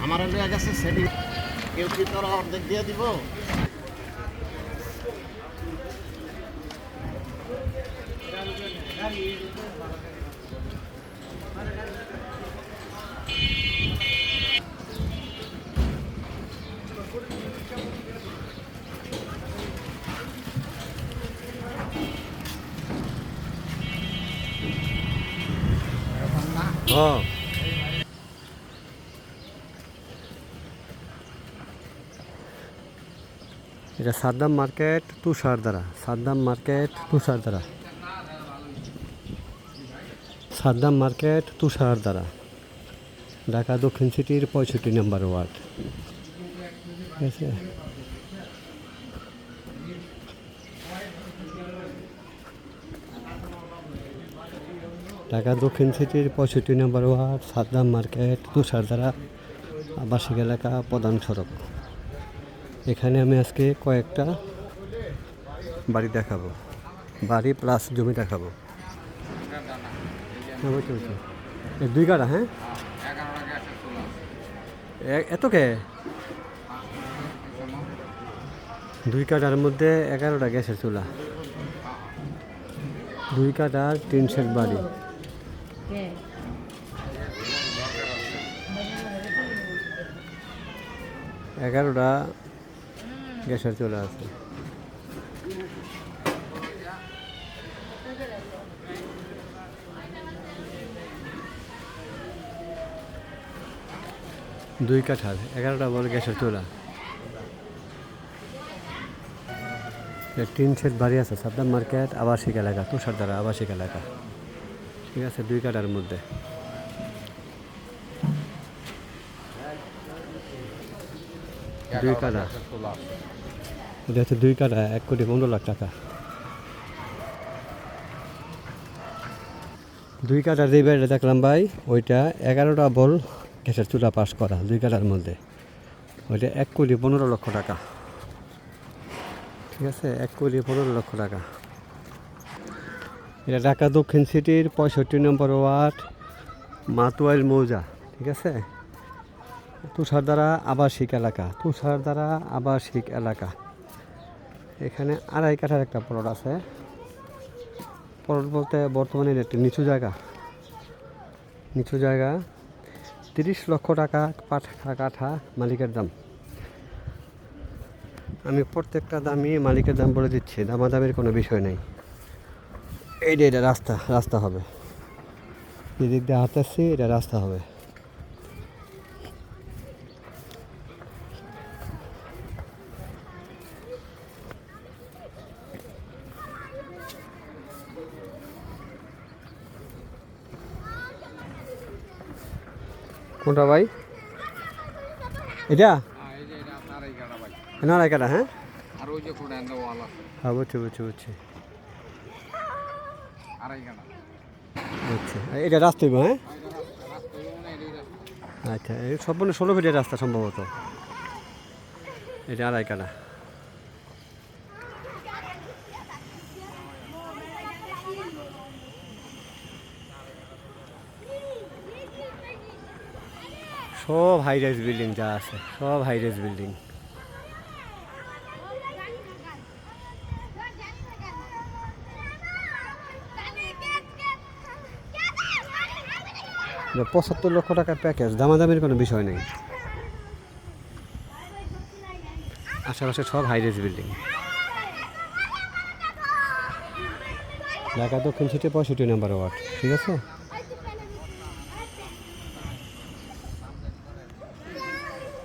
আমার গেছে সেদিন কেউ কি তোরা অর্ধেক দিয়ে দিব। এটা Saddam market Tushardhara, Saddam market Tushardhara, Saddam market Tushardhara, Dhaka দক্ষিণ সিটির 65 নম্বর ওয়ার্ড। ঠিক আছে, ঢাকা দক্ষিণ সিটির 65 নম্বর ওয়ার্ড, সাদ্দাম মার্কেট তুষারধারা, আবাসিক এলাকা, প্রধান সড়ক। এখানে আমি আজকে কয়েকটা বাড়ি দেখাবো, বাড়ি প্লাস জমি দেখাবো। দুই কাটা, হ্যাঁ এত কে? দুই কাটার মধ্যে 11টা গ্যাসের চুলা, 2 কাটার 3 সেট বাড়ি। এগারোটা গ্যাসের চুলা আছে। দুই কাঠার 11টা বড় গ্যাসের চুলা, 3 সেট বাড়ি আছে। সাদ্দাম মার্কেট আবাসিক এলাকা, তুষারধারা আবাসিক এলাকা। ঠিক আছে, 2 কাঠার মধ্যে। দুই কাঠা, এটা হচ্ছে 2 কাঠা, 1,15,00,000 টাকা। 2 কাঠার যে বাড়িটা দেখলাম ভাই, ওইটা 11টা বল গ্যাসের চুলা পাস করা, 2 কাঠার মধ্যে। ওইটা 1,15,00,000 টাকা। ঠিক আছে, 1,15,00,000 টাকা। এটা ঢাকা দক্ষিণ সিটির 65 নম্বর ওয়ার্ড, মাতুয়াইল মৌজা। ঠিক আছে, তুষারধারা আবাসিক এলাকা, তুষারধারা আবাসিক এলাকা। এখানে 2.5 কাঠার একটা প্লট আছে। প্লট বলতে বর্তমানে একটা নিচু জায়গা, নিচু জায়গা, 30 লক্ষ টাকা কাঠা মালিকের দাম। আমি প্রত্যেকটা দামই মালিকের দাম বলে দিচ্ছি, দামাদামের কোনো বিষয় নেই। এটা রাস্তা হবে, এদিক দিয়ে হাঁটতেছি, এটা রাস্তা হবে। কোনটা ভাই? এটা 2.5 কাঠা, হ্যাঁ হ্যাঁ, বুঝছি। আচ্ছা, এটা রাস্তা হইব, হ্যাঁ আচ্ছা। এই সম্পূর্ণ 16 ফিটের রাস্তা সম্ভবত। এটা 2.5 কাঠা। সব হাই রাইজ বিল্ডিং যা আছে, সব হাই রাইজ বিল্ডিং। এটা 75 লক্ষ টাকার প্যাকেজ, দামাদামির কোনো বিষয় নেই। আশেপাশে সব হাই রাইজ বিল্ডিং। ঢাকা দক্ষিণ সিটি 65 নম্বর ওয়ার্ড। ঠিক আছে।